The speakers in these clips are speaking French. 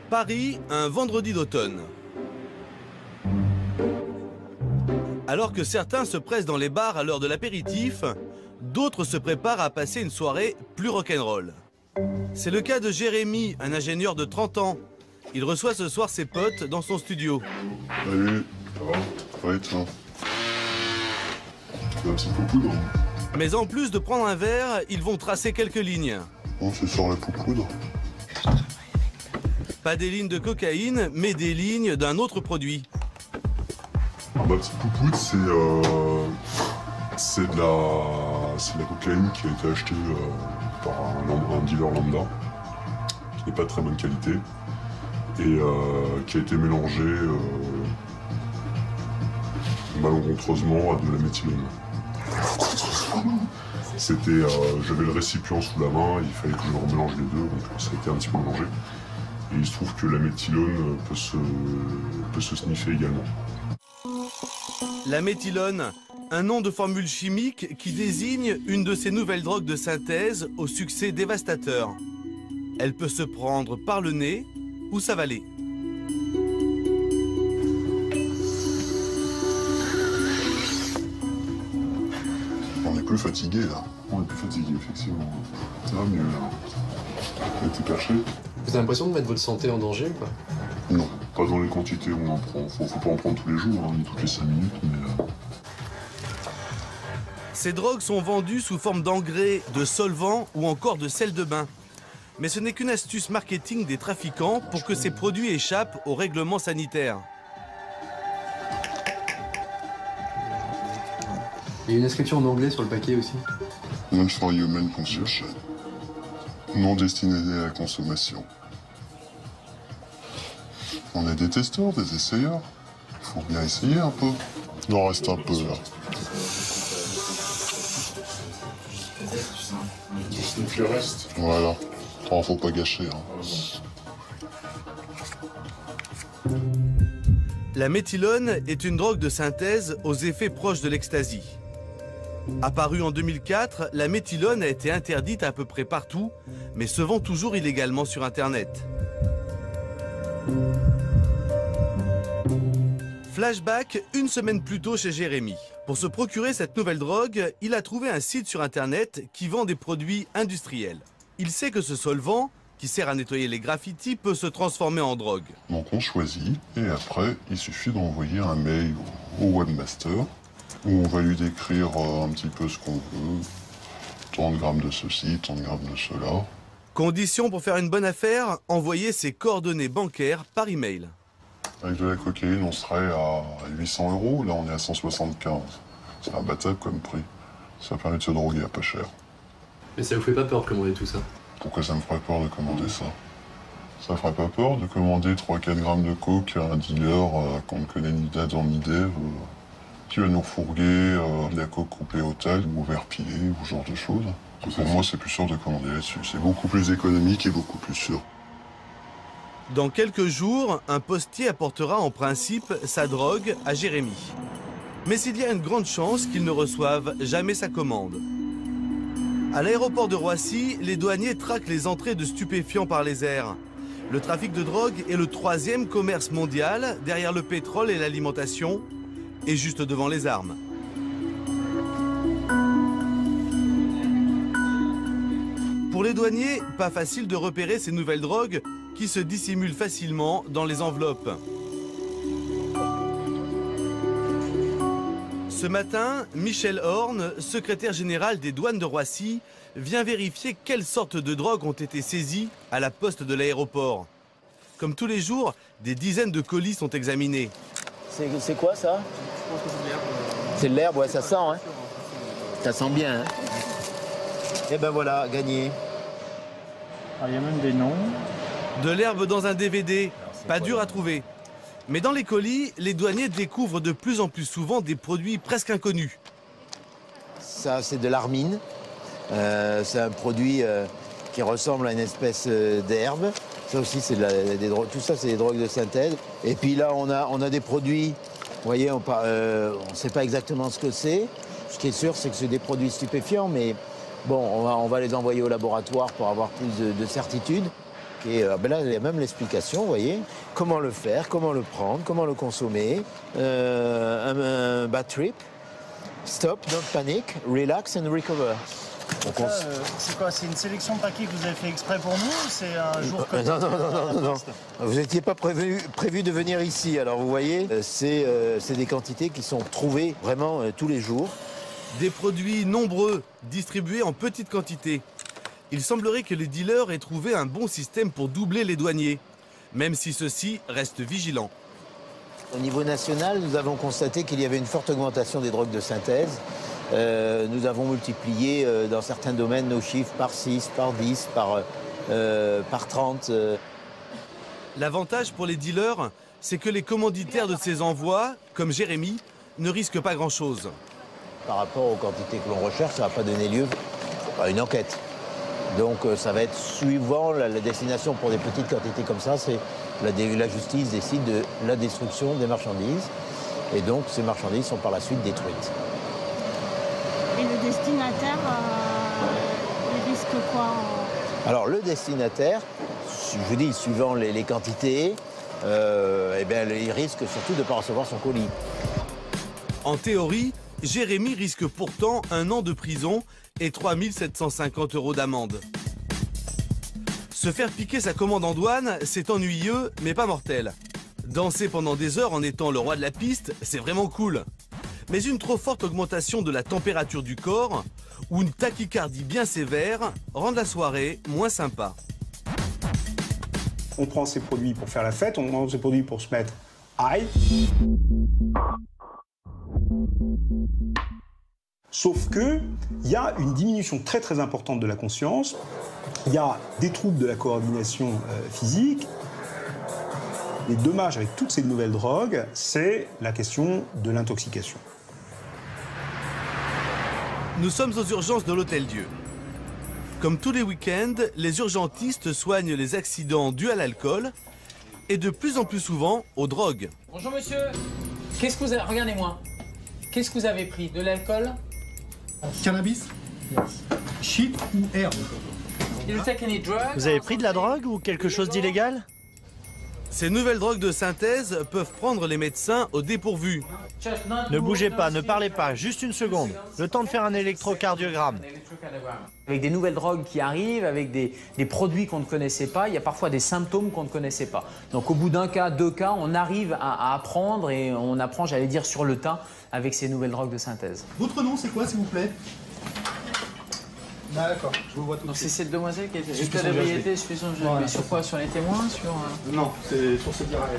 Paris, un vendredi d'automne. Alors que certains se pressent dans les bars à l'heure de l'apéritif, d'autres se préparent à passer une soirée plus rock'n'roll. C'est le cas de Jérémy, un ingénieur de 30 ans. Il reçoit ce soir ses potes dans son studio. Salut, ça va? Ouais, tiens. Tu veux un petit peu de poudre? Mais en plus de prendre un verre, ils vont tracer quelques lignes. Non, c'est sur la poudre. Pas des lignes de cocaïne, mais des lignes d'un autre produit. Ah bah, petit poupoudre, c'est de la cocaïne qui a été achetée par un dealer lambda, qui n'est pas de très bonne qualité, et qui a été mélangée malencontreusement à de la méthylone. J'avais le récipient sous la main, il fallait que je remélange les deux, donc ça a été un petit peu mélangé. Et il se trouve que la méthylone peut se sniffer également. La méthylone, un nom de formule chimique qui désigne une de ces nouvelles drogues de synthèse au succès dévastateur. Elle peut se prendre par le nez ou s'avaler. On est plus fatigué là. On est plus fatigué, effectivement. Ça va mieux là. On était perché. Vous avez l'impression de mettre votre santé en danger ou pas? Non, pas dans les quantités où on en prend. Faut pas en prendre tous les jours, hein, ni toutes les 5 minutes, mais... Ces drogues sont vendues sous forme d'engrais, de solvants ou encore de sel de bain. Mais ce n'est qu'une astuce marketing des trafiquants pour que ces produits échappent aux règlements sanitaires. Il y a une inscription en anglais sur le paquet aussi. Non for human consumption. Non destiné à la consommation. On est des testeurs, des essayeurs. Il faut bien essayer un peu. Il en reste un peu là. Donc il reste. Voilà. Oh, faut pas gâcher. Hein. La méthylone est une drogue de synthèse aux effets proches de l'ecstasy. Apparue en 2004, la méthylone a été interdite à peu près partout, mais se vend toujours illégalement sur Internet. Flashback une semaine plus tôt chez Jérémy. Pour se procurer cette nouvelle drogue, il a trouvé un site sur Internet qui vend des produits industriels. Il sait que ce solvant, qui sert à nettoyer les graffitis, peut se transformer en drogue. Donc on choisit, et après, il suffit d'envoyer un mail au webmaster, où on va lui décrire un petit peu ce qu'on veut. Tant de grammes de ceci, tant de grammes de cela. Condition pour faire une bonne affaire, envoyer ses coordonnées bancaires par email. Avec de la cocaïne, on serait à 800 €, là on est à 175. C'est imbattable comme prix. Ça permet de se droguer à pas cher. Mais ça vous fait pas peur de commander tout ça? Pourquoi ça me ferait peur de commander ça? Ça ferait pas peur de commander 3-4 grammes de coke à un dealer qu'on ne connaît ni date ni d'Ève, qui va nous fourguer de la coke coupée au tal ou au verre pilé ou ce genre de choses. Pour moi, c'est plus sûr de commander là-dessus. C'est beaucoup plus économique et beaucoup plus sûr. Dans quelques jours, un postier apportera en principe sa drogue à Jérémy. Mais il y a une grande chance qu'il ne reçoive jamais sa commande. À l'aéroport de Roissy, les douaniers traquent les entrées de stupéfiants par les airs. Le trafic de drogue est le 3e commerce mondial, derrière le pétrole et l'alimentation, et juste devant les armes. Pour les douaniers, pas facile de repérer ces nouvelles drogues qui se dissimulent facilement dans les enveloppes. Ce matin, Michel Horn, secrétaire général des douanes de Roissy, vient vérifier quelles sortes de drogues ont été saisies à la poste de l'aéroport. Comme tous les jours, des dizaines de colis sont examinés. C'est quoi ça? Je pense que c'est de l'herbe. C'est de l'herbe, ouais, ça sent, hein? Ça sent bien, hein? Et ben voilà, gagné. Il y a même des noms. De l'herbe dans un DVD, pas dur à trouver. Mais dans les colis, les douaniers découvrent de plus en plus souvent des produits presque inconnus. Ça, c'est de l'armine. C'est un produit qui ressemble à une espèce d'herbe. Ça aussi, c'est des drogues. Tout ça, c'est des drogues de synthèse. Et puis là, on a des produits. Vous voyez, on ne sait pas exactement ce que c'est. Ce qui est sûr, c'est que c'est des produits stupéfiants, mais bon, on va les envoyer au laboratoire pour avoir plus de certitude. Et ben là, il y a même l'explication, vous voyez, comment le faire, comment le prendre, comment le consommer. Un bad trip, stop, don't panic, relax and recover. Donc c'est quoi? C'est une sélection de paquets que vous avez fait exprès pour nous ou c'est un jour comme ça? Non. Vous n'étiez pas prévu de venir ici. Alors vous voyez, c'est des quantités qui sont trouvées vraiment tous les jours. Des produits nombreux, distribués en petites quantités. Il semblerait que les dealers aient trouvé un bon système pour doubler les douaniers, même si ceux-ci restent vigilants. Au niveau national, nous avons constaté qu'il y avait une forte augmentation des drogues de synthèse. Nous avons multiplié dans certains domaines nos chiffres par 6, par 10, par 30. L'avantage pour les dealers, c'est que les commanditaires de ces envois, comme Jérémy, ne risquent pas grand-chose. Par rapport aux quantités que l'on recherche, ça ne va pas donner lieu à une enquête. Donc ça va être suivant la destination pour des petites quantités comme ça, c'est la justice décide de la destruction des marchandises. Et donc ces marchandises sont par la suite détruites. Et le destinataire, il risque quoi? Alors le destinataire, je vous dis, suivant les quantités, eh bien, il risque surtout de ne pas recevoir son colis. En théorie, Jérémy risque pourtant 1 an de prison et 3 750 € d'amende. Se faire piquer sa commande en douane, c'est ennuyeux, mais pas mortel. Danser pendant des heures en étant le roi de la piste, c'est vraiment cool. Mais une trop forte augmentation de la température du corps ou une tachycardie bien sévère rendent la soirée moins sympa. On prend ces produits pour faire la fête, on prend ces produits pour se mettre high. Sauf qu'il y a une diminution très très importante de la conscience, il y a des troubles de la coordination physique. Les dommages avec toutes ces nouvelles drogues, c'est la question de l'intoxication. Nous sommes aux urgences de l'Hôtel Dieu. Comme tous les week-ends, les urgentistes soignent les accidents dus à l'alcool et de plus en plus souvent aux drogues. Bonjour monsieur, qu'est-ce que vous avez... Regardez-moi. Qu'est-ce que vous avez pris? De l'alcool? Cannabis? Shit ou herbe? Vous avez pris de la drogue ou quelque chose d'illégal? Ces nouvelles drogues de synthèse peuvent prendre les médecins au dépourvu. Ne bougez pas, ne parlez pas, juste une seconde. Le temps de faire un électrocardiogramme. Avec des nouvelles drogues qui arrivent, avec des produits qu'on ne connaissait pas, il y a parfois des symptômes qu'on ne connaissait pas. Donc au bout d'un cas, 2 cas, on arrive à apprendre et on apprend, j'allais dire, sur le tas avec ces nouvelles drogues de synthèse. Votre nom, c'est quoi, s'il vous plaît? D'accord, je vous vois tout de Donc c'est suite. cette demoiselle qui a été jusqu'à l'ébriété suffisant. Mais sur quoi? Sur les témoins? Non, c'est sur cette diarrhée.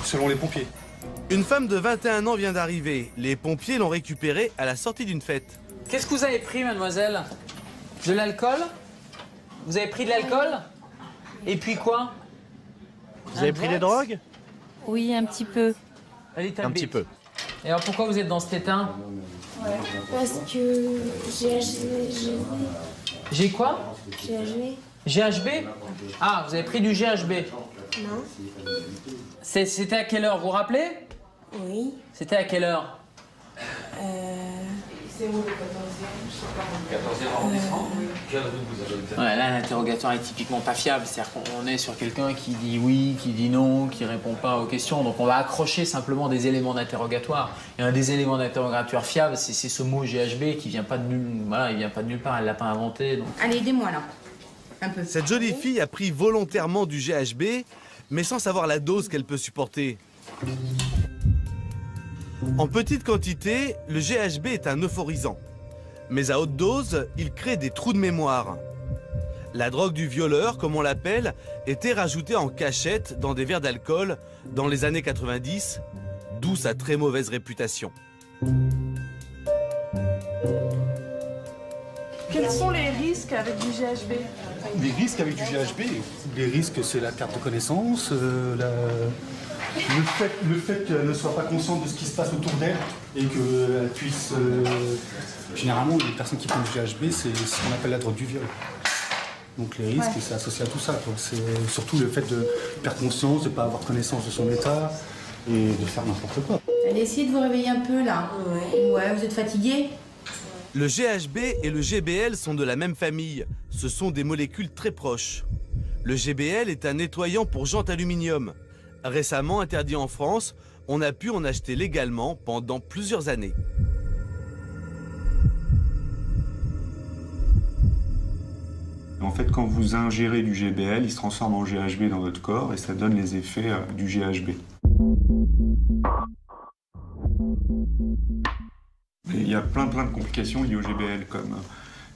Selon les pompiers. Une femme de 21 ans vient d'arriver. Les pompiers l'ont récupérée à la sortie d'une fête. Qu'est-ce que vous avez pris, mademoiselle? De l'alcool? Vous avez pris de l'alcool? Et puis quoi? Vous avez pris des drogues? Oui, un petit peu. Un petit peu. Et alors pourquoi vous êtes dans cet état? Parce que J'ai quoi? GHB. GHB? Ah, vous avez pris du GHB? Non. C'était à quelle heure, vous vous rappelez? Oui. C'était à quelle heure? C'est où le 14e? 14e arrondissement. Ouais, là, l'interrogatoire est typiquement pas fiable. C'est-à-dire qu'on est sur quelqu'un qui dit oui, qui dit non, qui répond pas aux questions. Donc on va accrocher simplement des éléments d'interrogatoire. Et un des éléments d'interrogatoire fiable, c'est ce mot GHB qui vient pas de nulle part. Elle l'a pas inventé. Donc... Allez, aidez-moi là. Un peu. Cette jolie fille a pris volontairement du GHB, mais sans savoir la dose qu'elle peut supporter. En petite quantité, le GHB est un euphorisant. Mais à haute dose, il crée des trous de mémoire. La drogue du violeur, comme on l'appelle, était rajoutée en cachette dans des verres d'alcool dans les années 90, d'où sa très mauvaise réputation. Quels sont les risques avec du GHB? Les risques avec du GHB, les risques, c'est la perte de connaissance, le fait qu'elle ne soit pas consciente de ce qui se passe autour d'elle et qu'elle puisse... Généralement, les personnes qui prennent du GHB, c'est ce qu'on appelle la drogue du viol. Donc les risques, c'est associé à tout ça. C'est surtout le fait de perdre conscience, de ne pas avoir connaissance de son état et de faire n'importe quoi. Allez, essayez de vous réveiller un peu là. Ouais, vous êtes fatigué? Le GHB et le GBL sont de la même famille. Ce sont des molécules très proches. Le GBL est un nettoyant pour jantes aluminium. Récemment interdit en France, on a pu en acheter légalement pendant plusieurs années. En fait, quand vous ingérez du GBL, il se transforme en GHB dans votre corps et ça donne les effets du GHB. Et il y a plein de complications liées au GBL, comme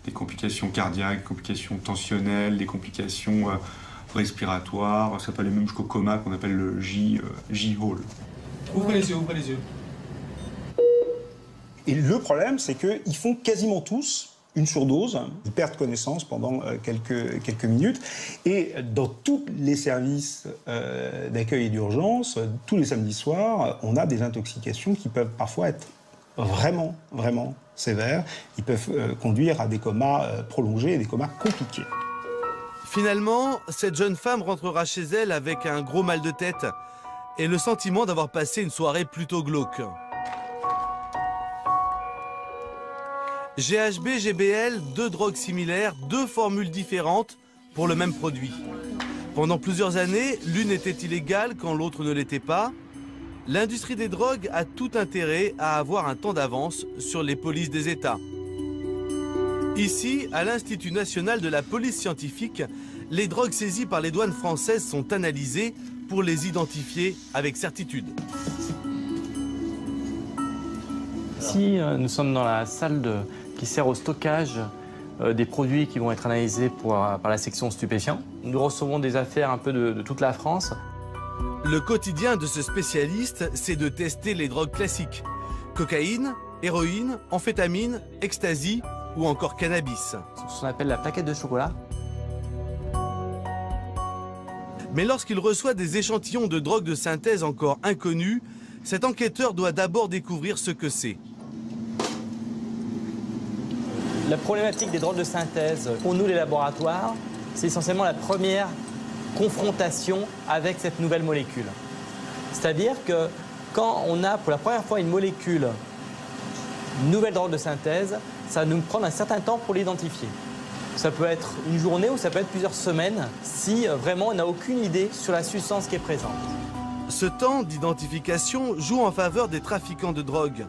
des complications cardiaques, des complications tensionnelles, des complications respiratoires. Ça peut aller même jusqu'au coma qu'on appelle le J-Hall. Ouvrez les yeux, ouvrez les yeux. Et le problème, c'est qu'ils font quasiment tous une surdose, ils perdent connaissance pendant quelques minutes. Et dans tous les services d'accueil et d'urgence, tous les samedis soirs, on a des intoxications qui peuvent parfois être vraiment sévères. Ils peuvent conduire à des comas prolongés et des comas compliqués. Finalement, cette jeune femme rentrera chez elle avec un gros mal de tête et le sentiment d'avoir passé une soirée plutôt glauque. GHB, GBL, deux drogues similaires, deux formules différentes pour le même produit. Pendant plusieurs années, l'une était illégale quand l'autre ne l'était pas. L'industrie des drogues a tout intérêt à avoir un temps d'avance sur les polices des États. Ici, à l'Institut national de la police scientifique, les drogues saisies par les douanes françaises sont analysées pour les identifier avec certitude. Ici, nous sommes dans la salle qui sert au stockage des produits qui vont être analysés par la section stupéfiants. Nous recevons des affaires un peu de toute la France. Le quotidien de ce spécialiste, c'est de tester les drogues classiques. Cocaïne, héroïne, amphétamine, ecstasy ou encore cannabis. Ce qu'on appelle la plaquette de chocolat. Mais lorsqu'il reçoit des échantillons de drogues de synthèse encore inconnus, cet enquêteur doit d'abord découvrir ce que c'est. La problématique des drogues de synthèse, pour nous les laboratoires, c'est essentiellement la première confrontation avec cette nouvelle molécule. C'est-à-dire que quand on a pour la première fois une molécule, une nouvelle drogue de synthèse, ça va nous prendre un certain temps pour l'identifier. Ça peut être une journée ou ça peut être plusieurs semaines si vraiment on n'a aucune idée sur la substance qui est présente. Ce temps d'identification joue en faveur des trafiquants de drogue.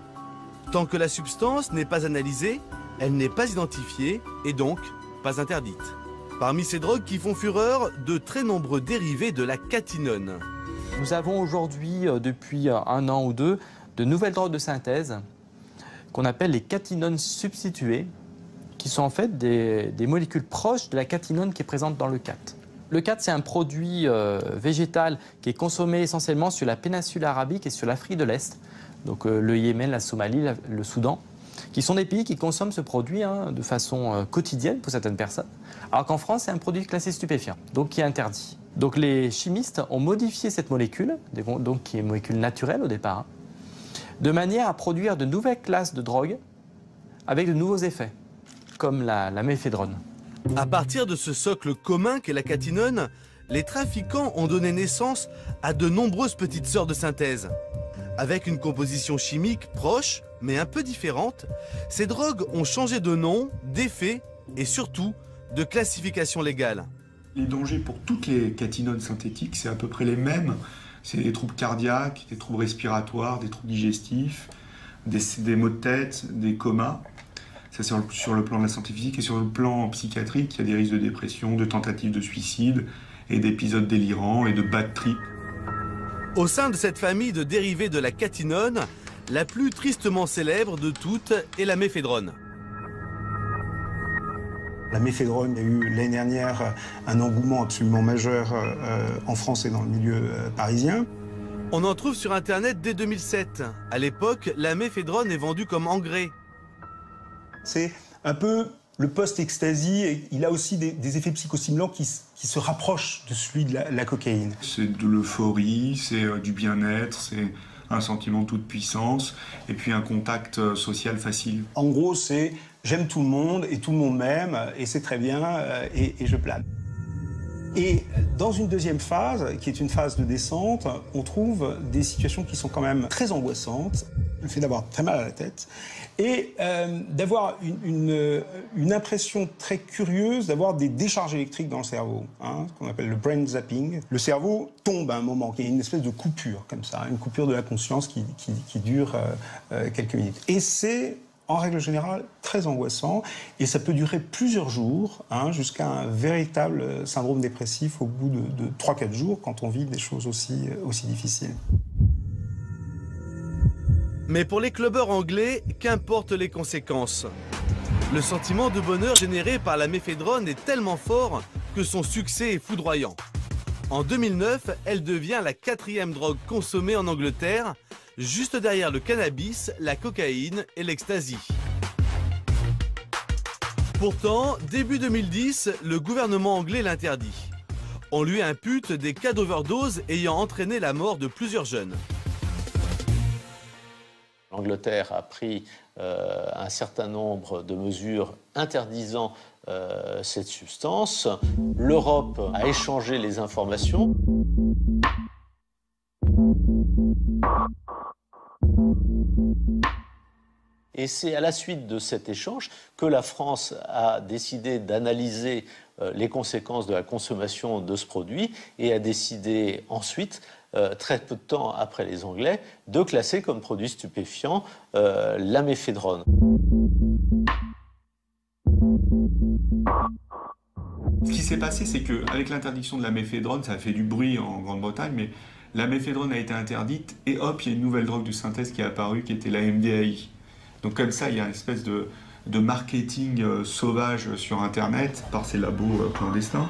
Tant que la substance n'est pas analysée, elle n'est pas identifiée et donc pas interdite. Parmi ces drogues qui font fureur, de très nombreux dérivés de la catinone. Nous avons aujourd'hui, depuis un an ou deux, de nouvelles drogues de synthèse qu'on appelle les catinones substituées, qui sont en fait des molécules proches de la catinone qui est présente dans le cat. Le cat, c'est un produit végétal qui est consommé essentiellement sur la péninsule arabique et sur l'Afrique de l'Est, donc le Yémen, la Somalie, le Soudan, qui sont des pays qui consomment ce produit de façon quotidienne pour certaines personnes, alors qu'en France, c'est un produit classé stupéfiant, donc qui est interdit. Donc les chimistes ont modifié cette molécule, donc qui est une molécule naturelle au départ, de manière à produire de nouvelles classes de drogues avec de nouveaux effets, comme la méphédrone. À partir de ce socle commun qu'est la catinone, les trafiquants ont donné naissance à de nombreuses petites sœurs de synthèse. Avec une composition chimique proche, mais un peu différente, ces drogues ont changé de nom, d'effet et surtout de classification légale. Les dangers pour toutes les catinones synthétiques, c'est à peu près les mêmes. C'est des troubles cardiaques, des troubles respiratoires, des troubles digestifs, des maux de tête, des comas. Ça, c'est sur le plan de la santé physique et sur le plan psychiatrique, il y a des risques de dépression, de tentatives de suicide et d'épisodes délirants et de bad trip. Au sein de cette famille de dérivés de la catinone, la plus tristement célèbre de toutes est la méphédrone. La méphédrone, il y a eu l'année dernière un engouement absolument majeur en France et dans le milieu parisien. On en trouve sur Internet dès 2007. À l'époque, la méphédrone est vendue comme engrais. C'est un peu le post-ecstasy. Il a aussi des effets psychostimulants qui se rapprochent de celui de la cocaïne. C'est de l'euphorie, c'est du bien-être, c'est un sentiment de toute puissance et puis un contact social facile. En gros, c'est j'aime tout le monde et tout le monde m'aime et c'est très bien et je plane. Et dans une deuxième phase, qui est une phase de descente, on trouve des situations qui sont quand même très angoissantes. Le fait d'avoir très mal à la tête et d'avoir une impression très curieuse d'avoir des décharges électriques dans le cerveau, hein, ce qu'on appelle le brain zapping. Le cerveau tombe à un moment, il y a une espèce de coupure comme ça, une coupure de la conscience qui dure quelques minutes. Et c'est en règle générale très angoissant et ça peut durer plusieurs jours, hein, jusqu'à un véritable syndrome dépressif au bout de 3-4 jours quand on vit des choses aussi difficiles. Mais pour les clubbers anglais, qu'importent les conséquences. Le sentiment de bonheur généré par la méphédrone est tellement fort que son succès est foudroyant. En 2009, elle devient la 4e drogue consommée en Angleterre, juste derrière le cannabis, la cocaïne et l'ecstasy. Pourtant, début 2010, le gouvernement anglais l'interdit. On lui impute des cas d'overdose ayant entraîné la mort de plusieurs jeunes. L'Angleterre a pris un certain nombre de mesures interdisant cette substance. L'Europe a échangé les informations. Et c'est à la suite de cet échange que la France a décidé d'analyser les conséquences de la consommation de ce produit et a décidé ensuite, très peu de temps après les Anglais, de classer comme produit stupéfiant la méphédrone. Ce qui s'est passé, c'est qu'avec l'interdiction de la méphédrone, ça a fait du bruit en Grande-Bretagne, mais la méphédrone a été interdite et hop, il y a une nouvelle drogue de synthèse qui est apparue, qui était la MDAI. Donc comme ça, il y a une espèce de marketing sauvage sur Internet par ces labos clandestins.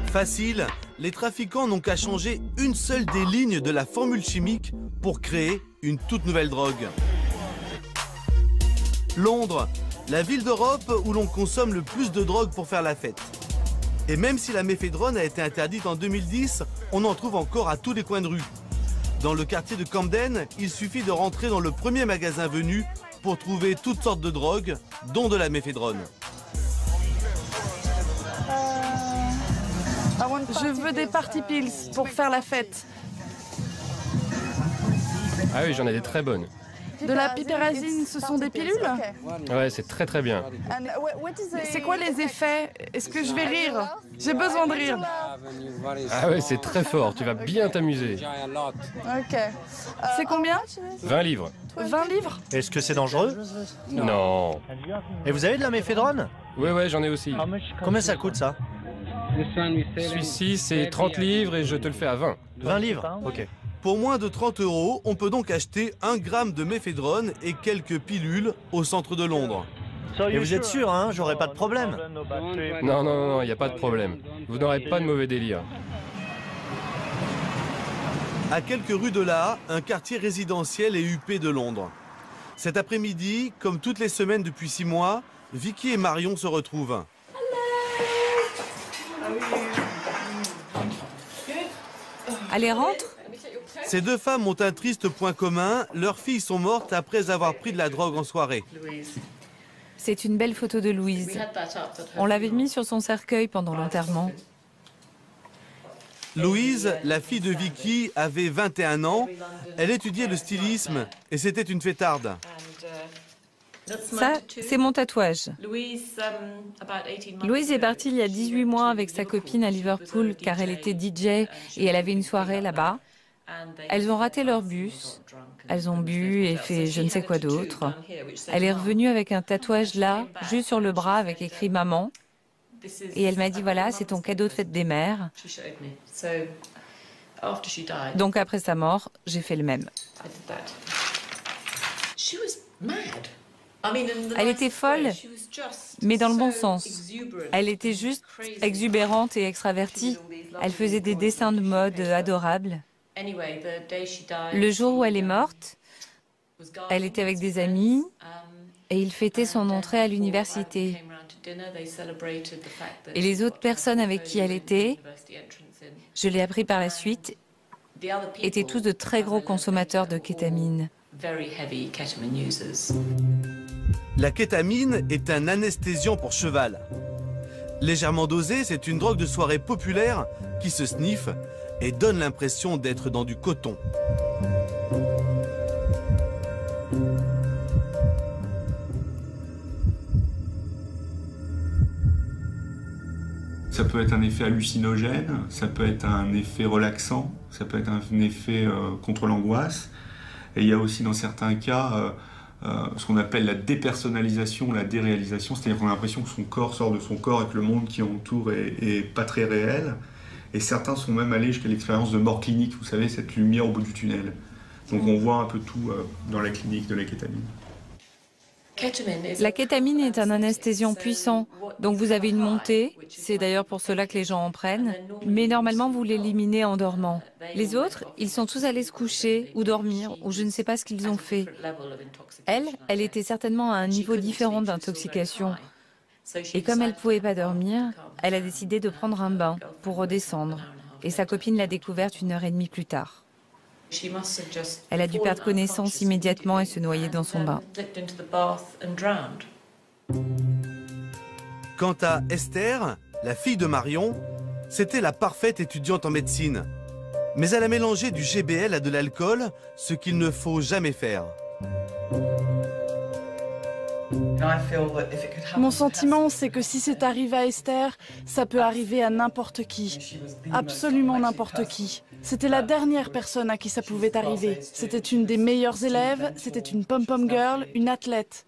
Facile, les trafiquants n'ont qu'à changer une seule des lignes de la formule chimique pour créer une toute nouvelle drogue. Londres, la ville d'Europe où l'on consomme le plus de drogue pour faire la fête. Et même si la méphédrone a été interdite en 2010, on en trouve encore à tous les coins de rue. Dans le quartier de Camden, il suffit de rentrer dans le premier magasin venu pour trouver toutes sortes de drogues, dont de la méphédrone. Je veux des party pills pour faire la fête. Ah oui, j'en ai des très bonnes. De la pipérazine, ce sont des pilules? Ouais, c'est très très bien. C'est quoi les effets? Est-ce que je vais rire? J'ai besoin de rire. Ah ouais, c'est très fort, tu vas bien t'amuser. Ok. C'est combien? 20 livres. 20 livres? Est-ce que c'est dangereux? Non. Et vous avez de la méphédrone? Ouais, j'en ai aussi. Combien ça coûte ça? Celui-ci, c'est 30 livres et je te le fais à 20. 20 livres? Ok. Pour moins de 30 €, on peut donc acheter 1 gramme de méphédrone et quelques pilules au centre de Londres. Et vous êtes sûr, hein? J'aurai pas de problème? Non, il n'y a pas de problème. Vous n'aurez pas de mauvais délire. À quelques rues de là, un quartier résidentiel et huppé de Londres. Cet après-midi, comme toutes les semaines depuis 6 mois, Vicky et Marion se retrouvent. Allez, rentre. Ces deux femmes ont un triste point commun, leurs filles sont mortes après avoir pris de la drogue en soirée. C'est une belle photo de Louise. On l'avait mis sur son cercueil pendant l'enterrement. Louise, la fille de Vicky, avait 21 ans. Elle étudiait le stylisme et c'était une fêtarde. Ça, c'est mon tatouage. Louise est partie il y a 18 mois avec sa copine à Liverpool car elle était DJ et elle avait une soirée là-bas. Elles ont raté leur bus, elles ont bu et fait je ne sais quoi d'autre. Elle est revenue avec un tatouage là, juste sur le bras avec écrit « Maman ». Et elle m'a dit « Voilà, c'est ton cadeau de fête des mères ». Donc après sa mort, j'ai fait le même. Elle était folle, mais dans le bon sens. Elle était juste exubérante et extravertie. Elle faisait des dessins de mode adorables. Le jour où elle est morte, elle était avec des amis et ils fêtaient son entrée à l'université. Et les autres personnes avec qui elle était, je l'ai appris par la suite, étaient tous de très gros consommateurs de kétamine. La kétamine est un anesthésiant pour cheval. Légèrement dosée, c'est une drogue de soirée populaire qui se sniffe et donne l'impression d'être dans du coton. Ça peut être un effet hallucinogène, ça peut être un effet relaxant, ça peut être un effet contre l'angoisse. Et il y a aussi dans certains cas ce qu'on appelle la dépersonnalisation, la déréalisation, c'est-à-dire qu'on a l'impression que son corps sort de son corps et que le monde qui entoure est pas très réel. Et certains sont même allés jusqu'à l'expérience de mort clinique, vous savez, cette lumière au bout du tunnel. Donc on voit un peu tout dans la clinique de la kétamine. La kétamine est un anesthésiant puissant, donc vous avez une montée, c'est d'ailleurs pour cela que les gens en prennent, mais normalement vous l'éliminez en dormant. Les autres, ils sont tous allés se coucher ou dormir, ou je ne sais pas ce qu'ils ont fait. Elle était certainement à un niveau différent d'intoxication. Et comme elle ne pouvait pas dormir, elle a décidé de prendre un bain pour redescendre. Et sa copine l'a découverte 1h30 plus tard. Elle a dû perdre connaissance immédiatement et se noyer dans son bain. Quant à Esther, la fille de Marion, c'était la parfaite étudiante en médecine. Mais elle a mélangé du GBL à de l'alcool, ce qu'il ne faut jamais faire. Mon sentiment, c'est que si c'est arrivé à Esther, ça peut arriver à n'importe qui. Absolument n'importe qui. C'était la dernière personne à qui ça pouvait arriver. C'était une des meilleures élèves, c'était une pom-pom girl, une athlète.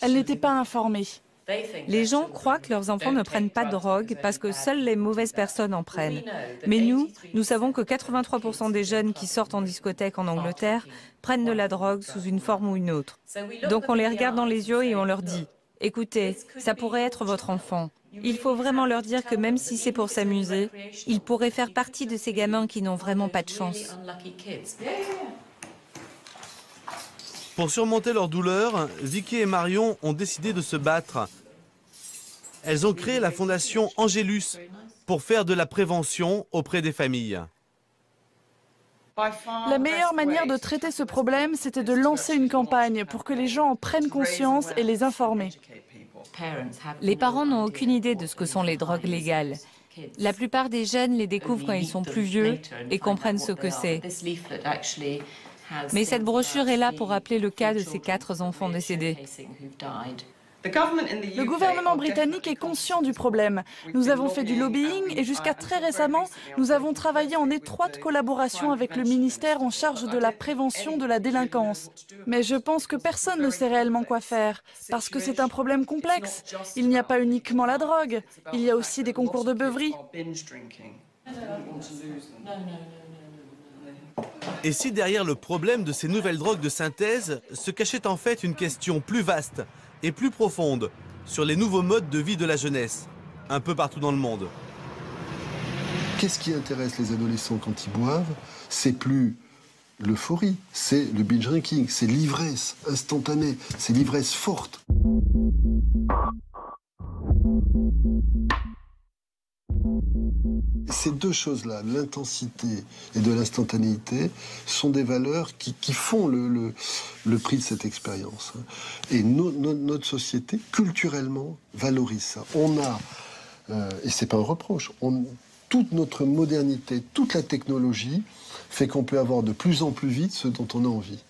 Elle n'était pas informée. Les gens croient que leurs enfants ne prennent pas de drogue parce que seules les mauvaises personnes en prennent. Mais nous savons que 83% des jeunes qui sortent en discothèque en Angleterre prennent de la drogue sous une forme ou une autre. Donc on les regarde dans les yeux et on leur dit « Écoutez, ça pourrait être votre enfant. Il faut vraiment leur dire que même si c'est pour s'amuser, ils pourraient faire partie de ces gamins qui n'ont vraiment pas de chance. » Pour surmonter leur douleur, Vicky et Marion ont décidé de se battre. Elles ont créé la fondation Angélus pour faire de la prévention auprès des familles. La meilleure manière de traiter ce problème, c'était de lancer une campagne pour que les gens en prennent conscience et les informer. Les parents n'ont aucune idée de ce que sont les drogues légales. La plupart des jeunes les découvrent quand ils sont plus vieux et comprennent ce que c'est. Mais cette brochure est là pour rappeler le cas de ces 4 enfants décédés. Le gouvernement britannique est conscient du problème. Nous avons fait du lobbying et jusqu'à très récemment, nous avons travaillé en étroite collaboration avec le ministère en charge de la prévention de la délinquance. Mais je pense que personne ne sait réellement quoi faire, parce que c'est un problème complexe. Il n'y a pas uniquement la drogue, il y a aussi des concours de beuverie. Et si derrière le problème de ces nouvelles drogues de synthèse se cachait en fait une question plus vaste et plus profonde sur les nouveaux modes de vie de la jeunesse, un peu partout dans le monde. Qu'est-ce qui intéresse les adolescents quand ils boivent? C'est plus l'euphorie, c'est le binge drinking, c'est l'ivresse instantanée, c'est l'ivresse forte. Ces deux choses-là, l'intensité et de l'instantanéité, sont des valeurs qui font le prix de cette expérience. Et notre société, culturellement, valorise ça. On a, et c'est pas un reproche, toute notre modernité, toute la technologie fait qu'on peut avoir de plus en plus vite ce dont on a envie.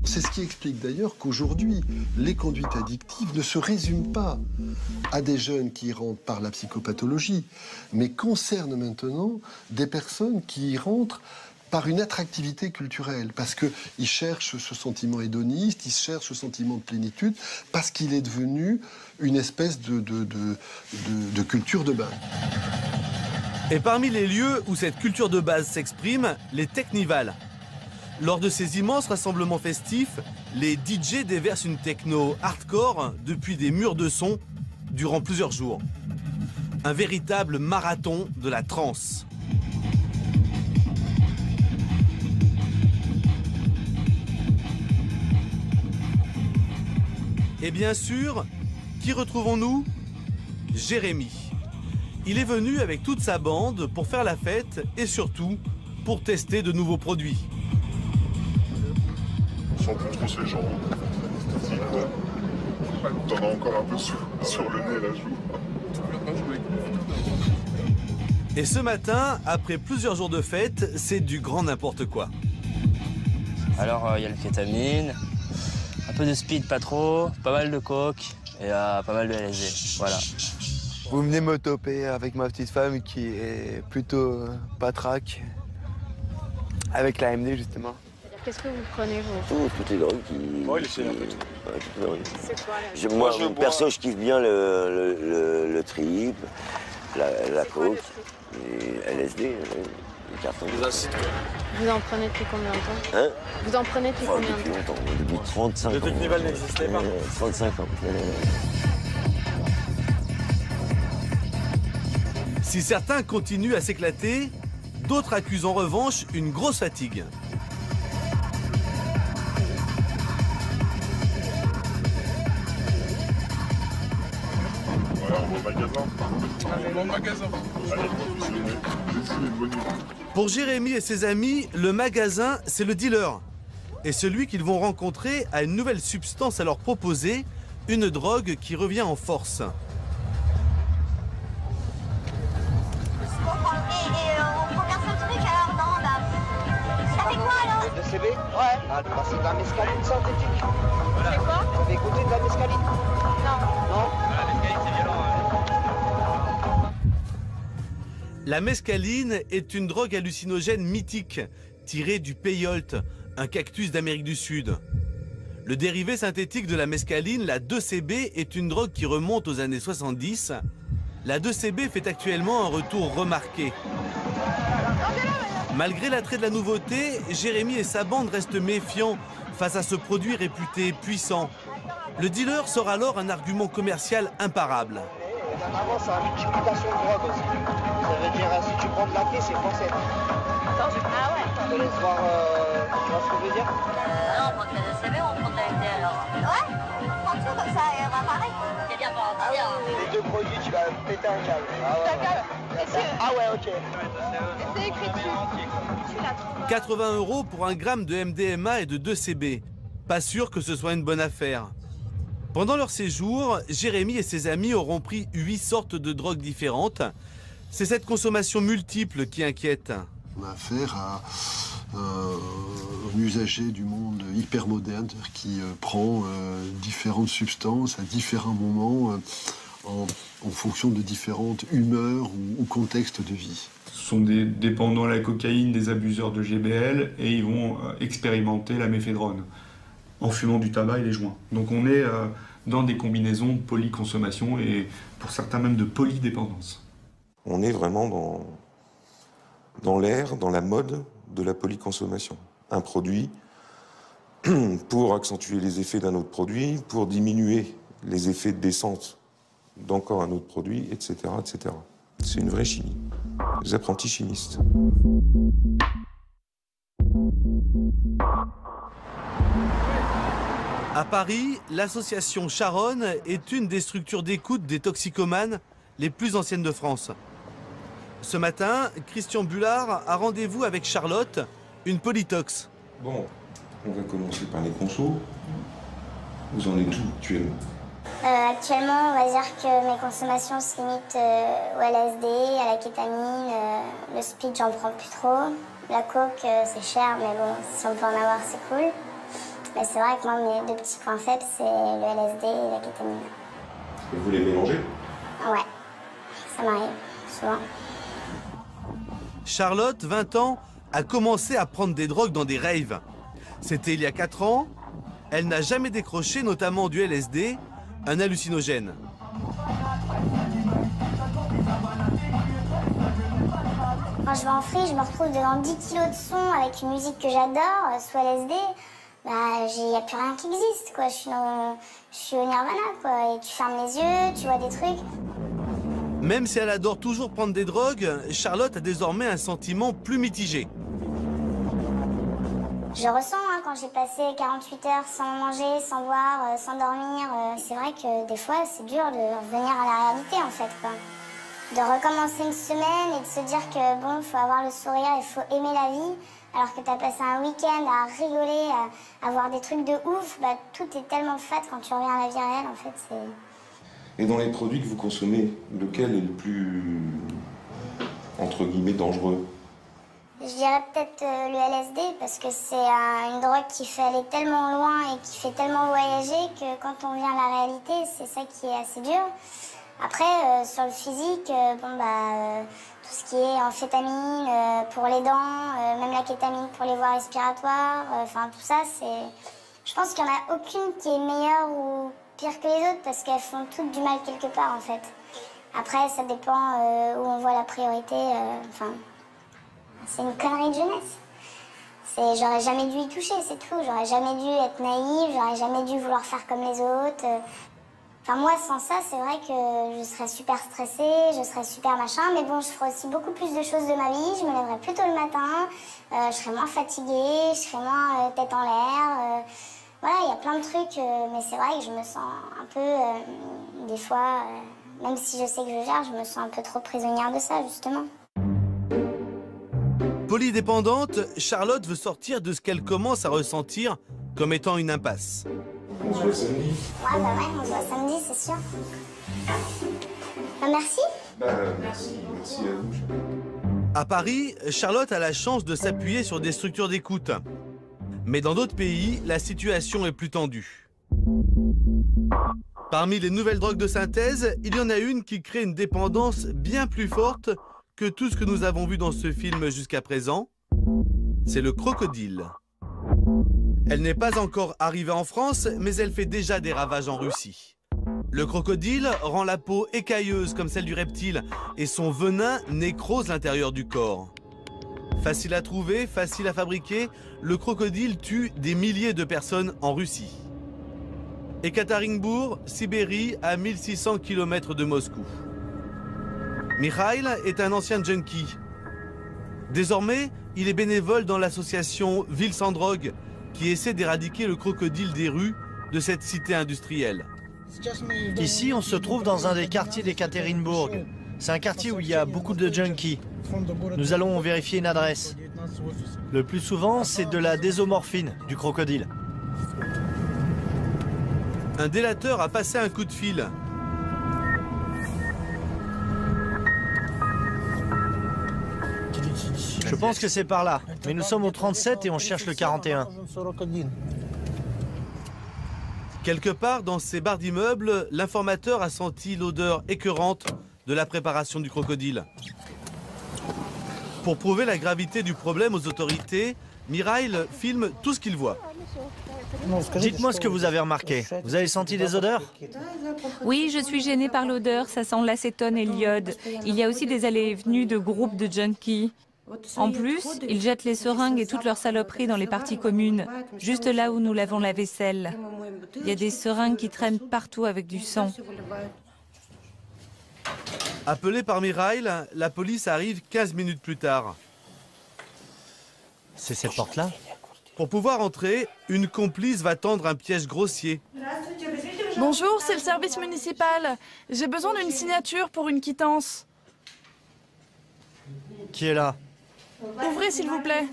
C'est ce qui explique d'ailleurs qu'aujourd'hui, les conduites addictives ne se résument pas à des jeunes qui y rentrent par la psychopathologie, mais concernent maintenant des personnes qui y rentrent par une attractivité culturelle, parce qu'ils cherchent ce sentiment hédoniste, ils cherchent ce sentiment de plénitude, parce qu'il est devenu une espèce de culture de base. Et parmi les lieux où cette culture de base s'exprime, les technivals. Lors de ces immenses rassemblements festifs, les DJ déversent une techno hardcore depuis des murs de son durant plusieurs jours. Un véritable marathon de la trance. Et bien sûr, qui retrouvons-nous? Jérémy. Il est venu avec toute sa bande pour faire la fête et surtout pour tester de nouveaux produits. sens plus trop ces gens. T'en as encore un peu sur le nez, là, je vois. Et ce matin, après plusieurs jours de fête, c'est du grand n'importe quoi. Alors, il y a le kétamine, un peu de speed, pas trop, pas mal de coke et pas mal de LSD. Voilà. Vous venez me toper avec ma petite femme qui est plutôt patraque, avec la MD justement. Qu'est-ce que vous prenez, vous? Toutes les drogues qui... Ouais, c'est quoi, là? Moi, perso, je kiffe bien le trip, la coke, et LSD, les cartons. Vous en prenez depuis combien de temps? Hein? Vous en prenez depuis combien de temps? Depuis longtemps, depuis 35 ans. Le Technival n'existait pas. 35 ans. Si certains continuent à s'éclater, d'autres accusent en revanche une grosse fatigue. Pour Jérémy et ses amis, le magasin, c'est le dealer. Et celui qu'ils vont rencontrer a une nouvelle substance à leur proposer, une drogue qui revient en force. CB? Ouais. Ah, bah, c'est de la mescaline synthétique. Voilà. C'est quoi? Vous avez goûté de la mescaline? Non. Non? La mescaline, c'est violent. La mescaline est une drogue hallucinogène mythique, tirée du peyote, un cactus d'Amérique du Sud. Le dérivé synthétique de la mescaline, la 2CB, est une drogue qui remonte aux années 70. La 2CB fait actuellement un retour remarqué. Malgré l'attrait de la nouveauté, Jérémy et sa bande restent méfiants face à ce produit réputé puissant. Le dealer sort alors un argument commercial imparable. Avant, c'est une multiplication de drogue aussi. Ça veut dire, si tu prends de la clé, c'est français. Ah ouais? Je te laisse voir, tu vois ce que je veux dire? Non, on prend de la CB, on prend de la MD alors. Ouais, on prend tout comme ça, et on va pareil. C'est bien pour en dire. Les deux produits, tu vas péter un câble. Ah ouais, ok. C'est écrit dessus. 80 € pour un gramme de MDMA et de 2CB. Pas sûr que ce soit une bonne affaire. Pendant leur séjour, Jérémy et ses amis auront pris 8 sortes de drogues différentes. C'est cette consommation multiple qui inquiète. On a affaire à un usager du monde hyper moderne qui prend différentes substances à différents moments en fonction de différentes humeurs ou contextes de vie. Ce sont des dépendants à la cocaïne, des abuseurs de GBL, et ils vont expérimenter la méphédrone en fumant du tabac et des joints. Donc on est dans des combinaisons de polyconsommation et pour certains même de polydépendance. On est vraiment dans l'ère, dans la mode de la polyconsommation. Un produit pour accentuer les effets d'un autre produit, pour diminuer les effets de descente d'encore un autre produit, etc., etc. C'est une vraie chimie. Les apprentis chimistes. À Paris, l'association Charonne est une des structures d'écoute des toxicomanes les plus anciennes de France. Ce matin, Christian Bullard a rendez-vous avec Charlotte, une polytox. Bon, on va commencer par les consos. Vous en êtes où actuellement? Actuellement, on va dire que mes consommations se limitent au LSD, à la kétamine, le speed, j'en prends plus trop. La coke, c'est cher, mais bon, si on peut en avoir, c'est cool. Mais c'est vrai que moi, mes deux petits points faibles, c'est le LSD et la kétamine. Et vous les mélangez? Ouais, ça m'arrive, souvent. Charlotte, 20 ans, a commencé à prendre des drogues dans des raves. C'était il y a 4 ans. Elle n'a jamais décroché, notamment du LSD, un hallucinogène. Quand je vais en free, je me retrouve devant 10 kilos de son avec une musique que j'adore, sous LSD. Bah, il n'y a plus rien qui existe, quoi. Je suis au nirvana, quoi. Et tu fermes les yeux, tu vois des trucs. Même si elle adore toujours prendre des drogues, Charlotte a désormais un sentiment plus mitigé. Je ressens quand j'ai passé 48 heures sans manger, sans boire, sans dormir. C'est vrai que des fois, c'est dur de revenir à la réalité, en fait, quoi. De recommencer une semaine et de se dire que, bon, il faut avoir le sourire, il faut aimer la vie. alors que tu as passé un week-end à rigoler, à voir des trucs de ouf, bah, tout est tellement fat quand tu reviens à la vie réelle, en fait, c'est... Et dans les produits que vous consommez, lequel est le plus, entre guillemets, dangereux? Je dirais peut-être le LSD, parce que c'est une drogue qui fait aller tellement loin et qui fait tellement voyager que quand on vient à la réalité, c'est ça qui est assez dur. Après, sur le physique, tout ce qui est amphétamine pour les dents, même la kétamine pour les voies respiratoires, enfin tout ça, c'est... Je pense qu'il n'y en a aucune qui est meilleure ou pire que les autres parce qu'elles font toutes du mal quelque part en fait. Après, ça dépend où on voit la priorité. Enfin, c'est une connerie de jeunesse. J'aurais jamais dû y toucher, c'est tout. J'aurais jamais dû être naïve, j'aurais jamais dû vouloir faire comme les autres. Enfin, moi, sans ça, c'est vrai que je serais super stressée, je serais super machin, mais bon, je ferais aussi beaucoup plus de choses de ma vie, je me lèverais plus tôt le matin, je serais moins fatiguée, je serais moins tête en l'air. Voilà, il y a plein de trucs, mais c'est vrai que je me sens un peu, des fois, même si je sais que je gère, je me sens un peu trop prisonnière de ça, justement. Polydépendante, Charlotte veut sortir de ce qu'elle commence à ressentir comme étant une impasse. On se voit samedi. Ouais, bah ouais, on se voit samedi, c'est sûr. Merci. Merci à vous. À Paris, Charlotte a la chance de s'appuyer sur des structures d'écoute. Mais dans d'autres pays, la situation est plus tendue. Parmi les nouvelles drogues de synthèse, il y en a une qui crée une dépendance bien plus forte que tout ce que nous avons vu dans ce film jusqu'à présent. C'est le crocodile. Elle n'est pas encore arrivée en France, mais elle fait déjà des ravages en Russie. Le crocodile rend la peau écailleuse comme celle du reptile et son venin nécrose l'intérieur du corps. Facile à trouver, facile à fabriquer, le crocodile tue des milliers de personnes en Russie. Ekaterinbourg, Sibérie, à 1600 km de Moscou. Mikhail est un ancien junkie. Désormais, il est bénévole dans l'association Ville sans drogue, qui essaie d'éradiquer le crocodile des rues de cette cité industrielle. Ici, on se trouve dans un des quartiers d'Ekaterinbourg. C'est un quartier où il y a beaucoup de junkies. Nous allons vérifier une adresse. Le plus souvent, c'est de la désomorphine, du crocodile. Un délateur a passé un coup de fil. Je pense que c'est par là, mais nous sommes au 37 et on cherche le 41. Quelque part dans ces barres d'immeubles, l'informateur a senti l'odeur écœurante de la préparation du crocodile. Pour prouver la gravité du problème aux autorités, Mikhail filme tout ce qu'il voit. Dites-moi ce que vous avez remarqué. Vous avez senti des odeurs? Oui, je suis gênée par l'odeur, ça sent l'acétone et l'iode. Il y a aussi des allées et venues de groupes de junkies. En plus, ils jettent les seringues et toutes leurs saloperies dans les parties communes, juste là où nous lavons la vaisselle. Il y a des seringues qui traînent partout avec du sang. Appelé par Mikhail, la police arrive 15 minutes plus tard. C'est cette porte-là? Pour pouvoir entrer, une complice va tendre un piège grossier. Bonjour, c'est le service municipal. J'ai besoin d'une signature pour une quittance. Qui est là? Ouvrez, s'il vous plaît.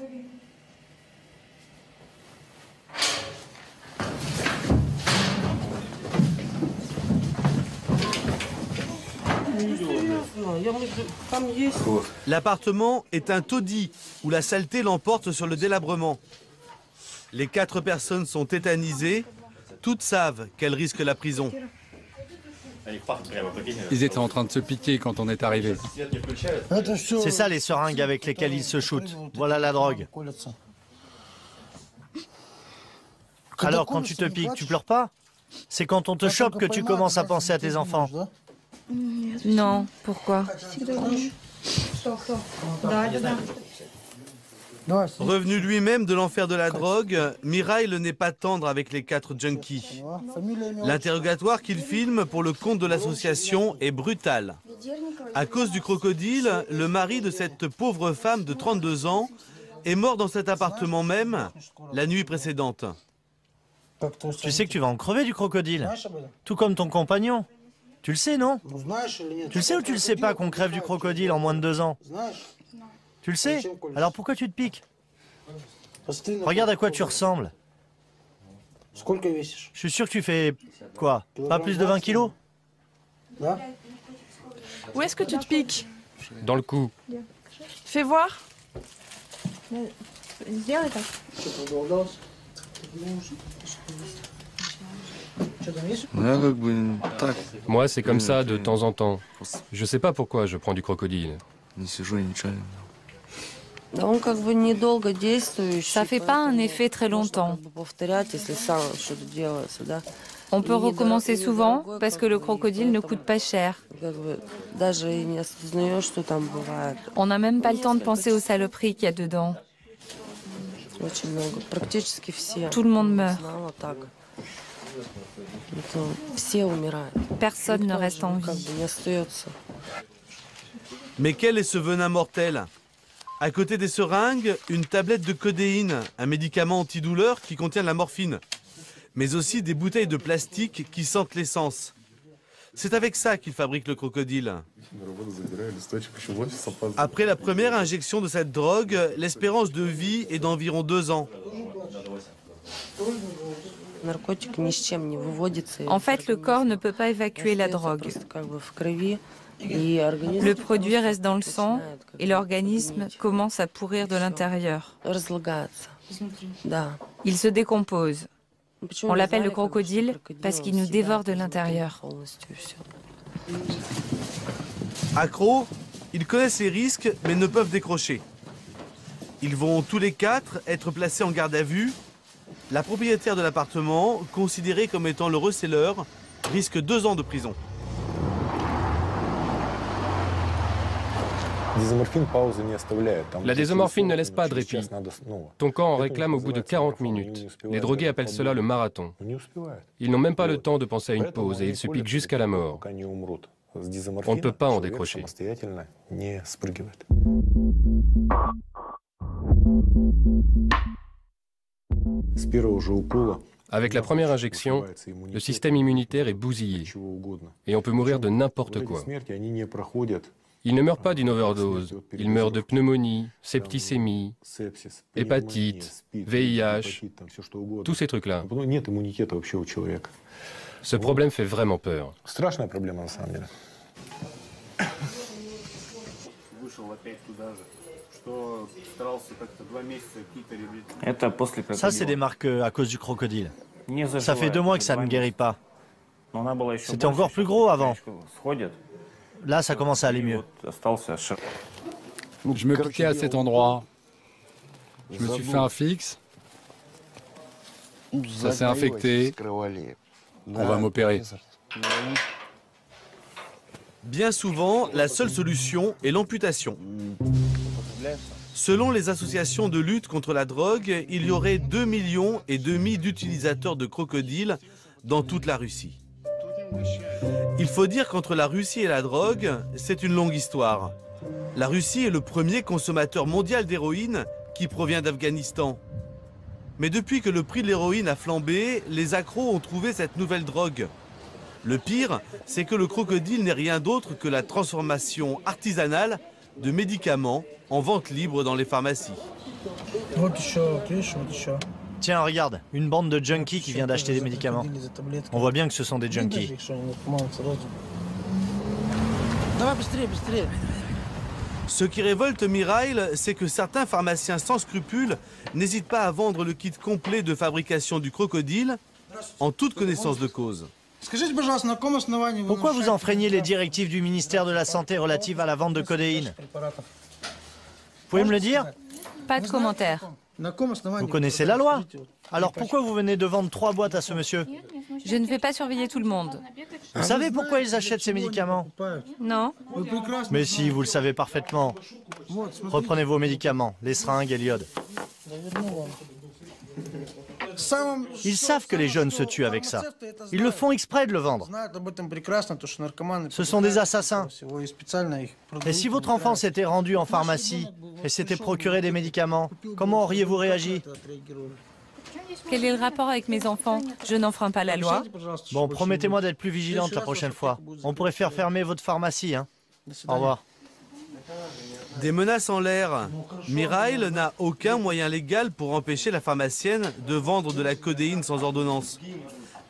L'appartement est un taudis où la saleté l'emporte sur le délabrement. Les 4 personnes sont tétanisées. Toutes savent qu'elles risquent la prison. Ils étaient en train de se piquer quand on est arrivé. C'est ça les seringues avec lesquelles ils se shootent. Voilà la drogue. Alors quand tu te piques, tu pleures pas? C'est quand on te chope que tu commences à penser à tes enfants. Non, pourquoi? Revenu lui-même de l'enfer de la drogue, Mikhail n'est pas tendre avec les 4 junkies. L'interrogatoire qu'il filme pour le compte de l'association est brutal. À cause du crocodile, le mari de cette pauvre femme de 32 ans est mort dans cet appartement même la nuit précédente. Tu sais que tu vas en crever du crocodile, tout comme ton compagnon. Tu le sais, non? Tu le sais ou tu le sais pas qu'on crève du crocodile en moins de 2 ans? Tu le sais? Alors pourquoi tu te piques? Regarde à quoi tu ressembles. Je suis sûr que tu fais, quoi, pas plus de 20 kilos? Où est-ce que tu te piques? Dans le cou. Fais voir. Moi, c'est comme ça de temps en temps. Je sais pas pourquoi je prends du crocodile. Ça fait pas un effet très longtemps. On peut recommencer souvent parce que le crocodile ne coûte pas cher. On n'a même pas le temps de penser aux saloperies qu'il y a dedans. Tout le monde meurt. Personne ne reste en vie. Mais quel est ce venin mortel? À côté des seringues, une tablette de codéine, un médicament antidouleur qui contient de la morphine, mais aussi des bouteilles de plastique qui sentent l'essence. C'est avec ça qu'il fabrique le crocodile. Après la première injection de cette drogue, l'espérance de vie est d'environ 2 ans. En fait, le corps ne peut pas évacuer la drogue. Le produit reste dans le sang et l'organisme commence à pourrir de l'intérieur. Il se décompose. On l'appelle le crocodile parce qu'il nous dévore de l'intérieur. Accros, ils connaissent les risques mais ne peuvent décrocher. Ils vont tous les 4 être placés en garde à vue. La propriétaire de l'appartement, considérée comme étant le receleur, risque 2 ans de prison. La désomorphine ne laisse pas de répit. Ton corps en réclame au bout de 40 minutes. Les drogués appellent cela le marathon. Ils n'ont même pas le temps de penser à une pause et ils se piquent jusqu'à la mort. On ne peut pas en décrocher. Avec la première injection, le système immunitaire est bousillé et on peut mourir de n'importe quoi. Ils ne meurent pas d'une overdose, ils meurent de pneumonie, septicémie, hépatite, VIH, tous ces trucs-là. Ce problème fait vraiment peur. Ça, c'est des marques à cause du crocodile. Ça fait 2 mois que ça ne guérit pas. C'était encore plus gros avant. Là, ça commence à aller mieux. Je me piquais à cet endroit. Je me suis fait un fixe. Ça s'est infecté. On va m'opérer. Bien souvent, la seule solution est l'amputation. Selon les associations de lutte contre la drogue, il y aurait 2,5 millions d'utilisateurs de crocodiles dans toute la Russie. Il faut dire qu'entre la Russie et la drogue, c'est une longue histoire. La Russie est le premier consommateur mondial d'héroïne qui provient d'Afghanistan. Mais depuis que le prix de l'héroïne a flambé, les accros ont trouvé cette nouvelle drogue. Le pire, c'est que le crocodile n'est rien d'autre que la transformation artisanale de médicaments en vente libre dans les pharmacies. Tiens, regarde, une bande de junkies qui vient d'acheter des médicaments. On voit bien que ce sont des junkies. Ce qui révolte Mirail, c'est que certains pharmaciens sans scrupules n'hésitent pas à vendre le kit complet de fabrication du crocodile en toute connaissance de cause. Pourquoi vous enfreignez les directives du ministère de la Santé relatives à la vente de codéine? Vous pouvez me le dire? Pas de commentaire. Vous connaissez la loi. Alors pourquoi vous venez de vendre 3 boîtes à ce monsieur? Je ne vais pas surveiller tout le monde. Vous savez pourquoi ils achètent ces médicaments? Non. Mais si, vous le savez parfaitement. Reprenez vos médicaments, les seringues et l'iode. Ils savent que les jeunes se tuent avec ça. Ils le font exprès de le vendre. Ce sont des assassins. Et si votre enfant s'était rendu en pharmacie et s'était procuré des médicaments, comment auriez-vous réagi? Quel est le rapport avec mes enfants? Je n'enfreins pas la loi. Bon, promettez-moi d'être plus vigilante la prochaine fois. On pourrait faire fermer votre pharmacie, hein. Au revoir. Des menaces en l'air. Mirail n'a aucun moyen légal pour empêcher la pharmacienne de vendre de la codéine sans ordonnance.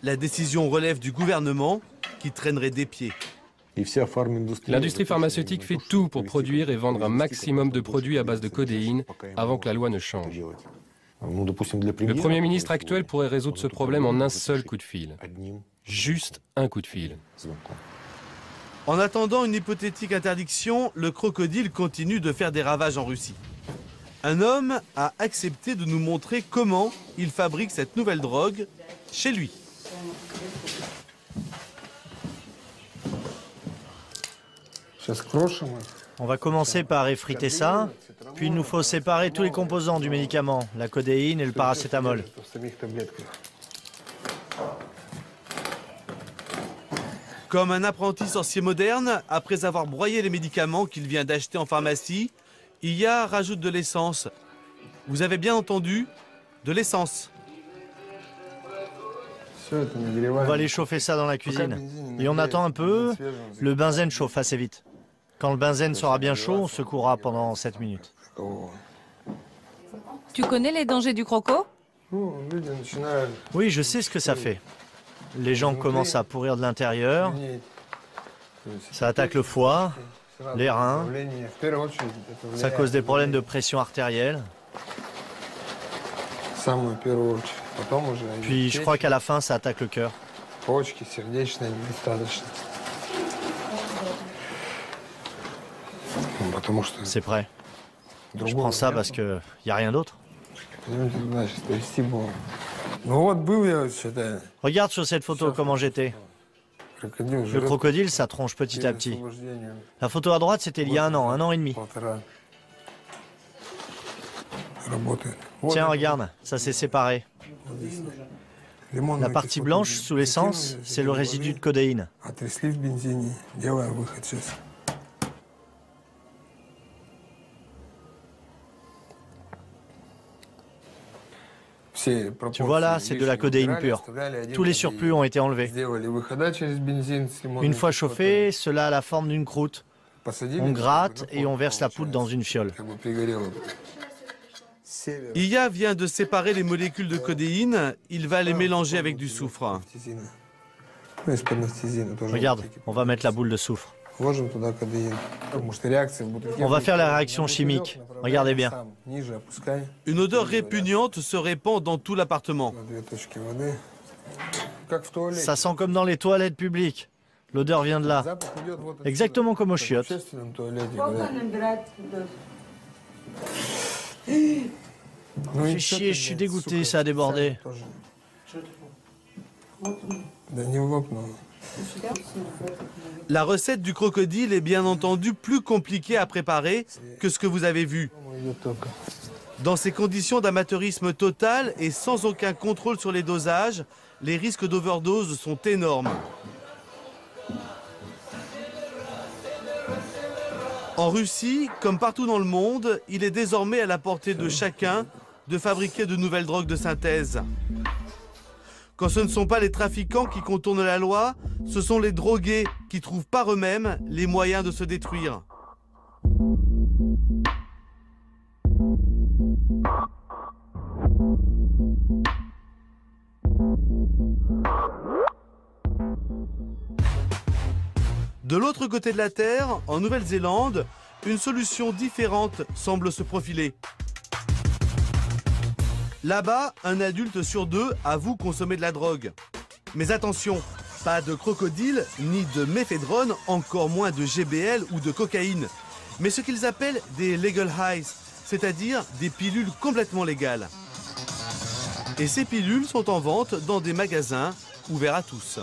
La décision relève du gouvernement qui traînerait des pieds. L'industrie pharmaceutique fait tout pour produire et vendre un maximum de produits à base de codéine avant que la loi ne change. Le Premier ministre actuel pourrait résoudre ce problème en un seul coup de fil. Juste un coup de fil. En attendant une hypothétique interdiction, le crocodile continue de faire des ravages en Russie. Un homme a accepté de nous montrer comment il fabrique cette nouvelle drogue chez lui. On va commencer par effriter ça, puis il nous faut séparer tous les composants du médicament, la codéine et le paracétamol. Comme un apprenti sorcier moderne, après avoir broyé les médicaments qu'il vient d'acheter en pharmacie, Iya rajoute de l'essence. Vous avez bien entendu, de l'essence. On va aller chauffer ça dans la cuisine. Et on attend un peu, le benzène chauffe assez vite. Quand le benzène sera bien chaud, on secouera pendant 7 minutes. Tu connais les dangers du croco? Oui, je sais ce que ça fait. Les gens commencent à pourrir de l'intérieur. Ça attaque le foie, les reins. Ça cause des problèmes de pression artérielle. Puis je crois qu'à la fin, ça attaque le cœur. C'est prêt. Je prends ça parce qu'il n'y a rien d'autre. Regarde sur cette photo comment j'étais. Le crocodile, ça tronche petit à petit. La photo à droite, c'était il y a un an et demi. Tiens, regarde, ça s'est séparé. La partie blanche, sous l'essence, c'est le résidu de codéine. Tu vois là, c'est de la codéine pure. Tous les surplus ont été enlevés. Une fois chauffé, cela a la forme d'une croûte. On gratte et on verse la poudre dans une fiole. Iya vient de séparer les molécules de codéine. Il va les mélanger avec du soufre. Regarde, on va mettre la boule de soufre. On va faire la réaction chimique. Regardez bien. Une odeur répugnante se répand dans tout l'appartement. Ça sent comme dans les toilettes publiques. L'odeur vient de là. Exactement comme aux chiottes. Fais chier, je suis dégoûté, ça a débordé. La recette du crocodile est bien entendu plus compliquée à préparer que ce que vous avez vu. Dans ces conditions d'amateurisme total et sans aucun contrôle sur les dosages, les risques d'overdose sont énormes. En Russie, comme partout dans le monde, il est désormais à la portée de chacun de fabriquer de nouvelles drogues de synthèse. Quand ce ne sont pas les trafiquants qui contournent la loi, ce sont les drogués qui trouvent par eux-mêmes les moyens de se détruire. De l'autre côté de la Terre, en Nouvelle-Zélande, une solution différente semble se profiler. Là-bas, un adulte sur deux avoue consommer de la drogue. Mais attention, pas de crocodile, ni de méphédrone, encore moins de GBL ou de cocaïne. Mais ce qu'ils appellent des legal highs, c'est-à-dire des pilules complètement légales. Et ces pilules sont en vente dans des magasins ouverts à tous.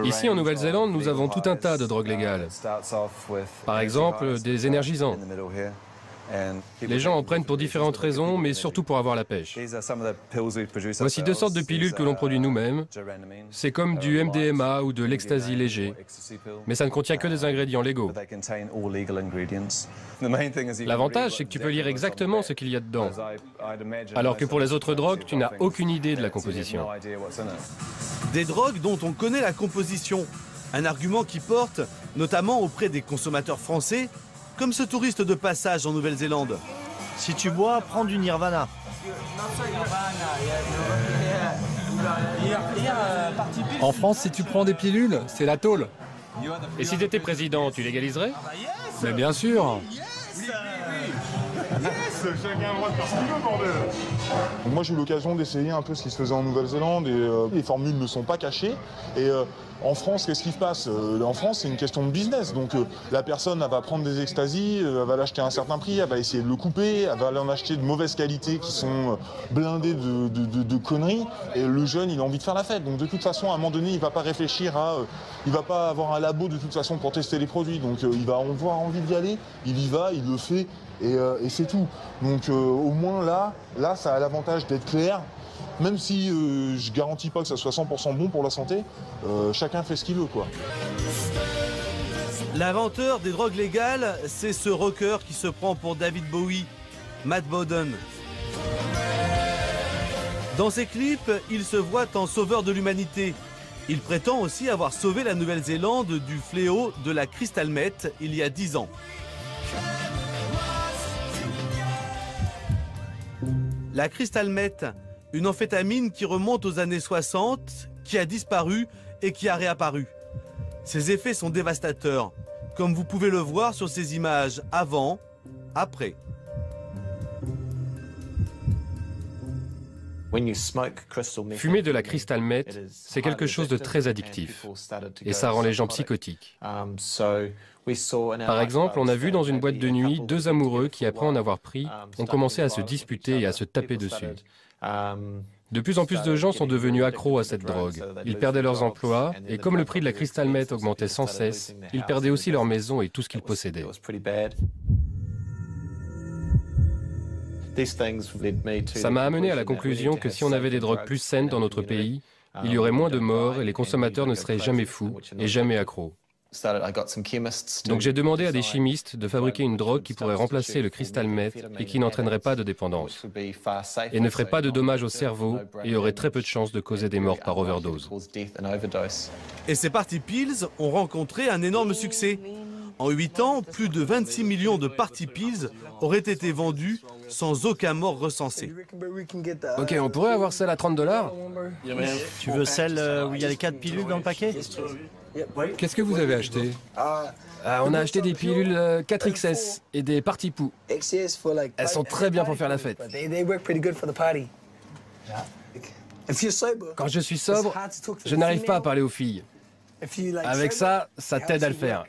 Ici, en Nouvelle-Zélande, nous avons tout un tas de drogues légales. Par exemple, des énergisants. Les gens en prennent pour différentes raisons, mais surtout pour avoir la pêche. Voici 2 sortes de pilules que l'on produit nous-mêmes. C'est comme du MDMA ou de l'ecstasy léger, mais ça ne contient que des ingrédients légaux. L'avantage, c'est que tu peux lire exactement ce qu'il y a dedans, alors que pour les autres drogues, tu n'as aucune idée de la composition. Des drogues dont on connaît la composition, un argument qui porte notamment auprès des consommateurs français, comme ce touriste de passage en Nouvelle-Zélande. Si tu bois, prends du Nirvana. En France, si tu prends des pilules, c'est la tôle. Et si tu étais président, tu légaliserais? Mais bien sûr. Chacun a le droit de faire ce qu'il veut, bordel. Moi, j'ai eu l'occasion d'essayer un peu ce qui se faisait en Nouvelle-Zélande et les formules ne sont pas cachées. Et en France, qu'est-ce qui se passe? En France, c'est une question de business. Donc, la personne, elle va prendre des extasies, elle va l'acheter à un certain prix, elle va essayer de le couper, elle va en acheter de mauvaise qualité qui sont blindées de conneries. Et le jeune, il a envie de faire la fête. Donc, de toute façon, à un moment donné, il va pas réfléchir à... il va pas avoir un labo, de toute façon, pour tester les produits. Donc, il va avoir envie d'y aller, il y va, il le fait. Et c'est tout. Donc au moins là ça a l'avantage d'être clair. Même si je garantis pas que ça soit 100% bon pour la santé, chacun fait ce qu'il veut, quoi. L'inventeur des drogues légales, c'est ce rocker qui se prend pour David Bowie, Matt Bodden. Dans ses clips, il se voit en sauveur de l'humanité. Il prétend aussi avoir sauvé la Nouvelle-Zélande du fléau de la crystal meth il y a 10 ans. La crystal meth, une amphétamine qui remonte aux années 60, qui a disparu et qui a réapparu. Ses effets sont dévastateurs, comme vous pouvez le voir sur ces images avant, après. Fumer de la crystal meth, c'est quelque chose de très addictif et ça rend les gens psychotiques. Par exemple, on a vu dans une boîte de nuit 2 amoureux qui, après en avoir pris, ont commencé à se disputer et à se taper dessus. De plus en plus de gens sont devenus accros à cette drogue. Ils perdaient leurs emplois et comme le prix de la crystal meth augmentait sans cesse, ils perdaient aussi leur maison et tout ce qu'ils possédaient. Ça m'a amené à la conclusion que si on avait des drogues plus saines dans notre pays, il y aurait moins de morts et les consommateurs ne seraient jamais fous et jamais accros. Donc j'ai demandé à des chimistes de fabriquer une drogue qui pourrait remplacer le crystal meth et qui n'entraînerait pas de dépendance et ne ferait pas de dommages au cerveau et aurait très peu de chances de causer des morts par overdose. Et ces Party Pills ont rencontré un énorme succès. En 8 ans, plus de 26 millions de Party Pills auraient été vendus sans aucun mort recensé. Ok, on pourrait avoir celle à $30 ? Tu veux celle où il y a les 4 pilules dans le paquet? Qu'est-ce que vous avez acheté? On a acheté des pilules 4XS et des Party Poo. Elles sont très bien pour faire la fête. Quand je suis sobre, je n'arrive pas à parler aux filles. Avec ça, ça t'aide à le faire.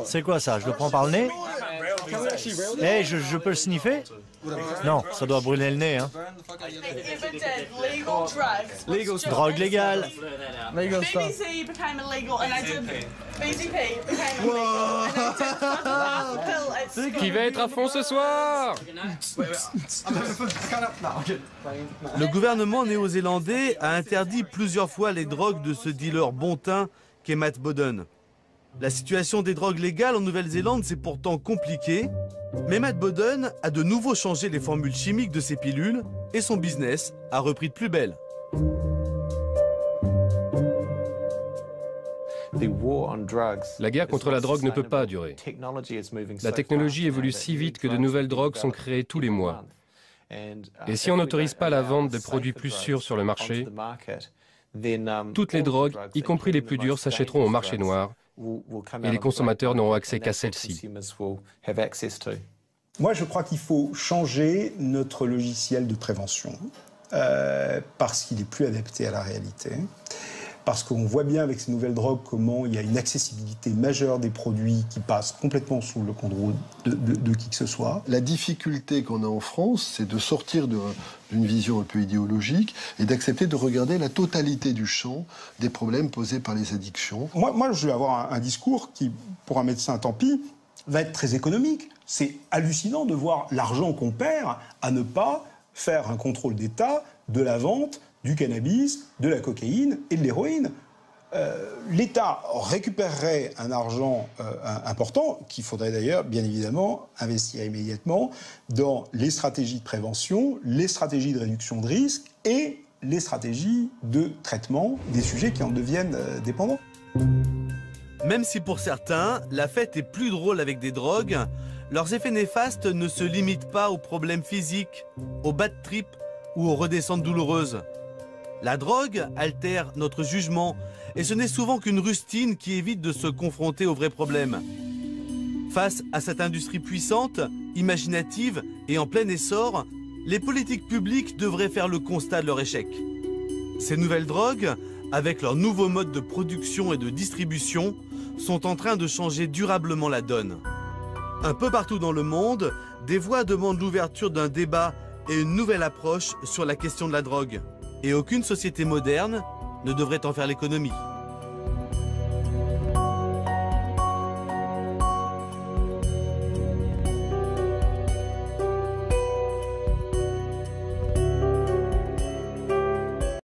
C'est quoi ça? Je le prends par le nez? Hey, je peux le sniffer? Non, ça doit brûler le nez, hein. Drogue légale. Qui va être à fond ce soir? Le gouvernement néo-zélandais a interdit plusieurs fois les drogues de ce dealer bon teint qu'est Matt Bodden. La situation des drogues légales en Nouvelle-Zélande, c'est pourtant compliqué, mais Matt Bodden a de nouveau changé les formules chimiques de ses pilules et son business a repris de plus belle. La guerre contre la drogue ne peut pas durer. La technologie évolue si vite que de nouvelles drogues sont créées tous les mois. Et si on n'autorise pas la vente des produits plus sûrs sur le marché, toutes les drogues, y compris les plus dures, s'achèteront au marché noir et les consommateurs n'auront accès qu'à celles-ci. Moi, je crois qu'il faut changer notre logiciel de prévention parce qu'il est plus adapté à la réalité. parce qu'on voit bien avec ces nouvelles drogues comment il y a une accessibilité majeure des produits qui passent complètement sous le contrôle de qui que ce soit. La difficulté qu'on a en France, c'est de sortir d'une vision un peu idéologique et d'accepter de regarder la totalité du champ des problèmes posés par les addictions. Moi je vais avoir un discours qui, pour un médecin, tant pis, va être très économique. C'est hallucinant de voir l'argent qu'on perd à ne pas faire un contrôle d'État de la vente du cannabis, de la cocaïne et de l'héroïne. L'État récupérerait un argent important, qu'il faudrait d'ailleurs, bien évidemment, investir immédiatement dans les stratégies de prévention, les stratégies de réduction de risque et les stratégies de traitement des sujets qui en deviennent dépendants. Même si pour certains, la fête est plus drôle avec des drogues, leurs effets néfastes ne se limitent pas aux problèmes physiques, aux bad trips ou aux redescentes douloureuses. La drogue altère notre jugement et ce n'est souvent qu'une rustine qui évite de se confronter aux vrais problèmes. Face à cette industrie puissante, imaginative et en plein essor, les politiques publiques devraient faire le constat de leur échec. Ces nouvelles drogues, avec leur nouveau mode de production et de distribution, sont en train de changer durablement la donne. Un peu partout dans le monde, des voix demandent l'ouverture d'un débat et une nouvelle approche sur la question de la drogue. Et aucune société moderne ne devrait en faire l'économie.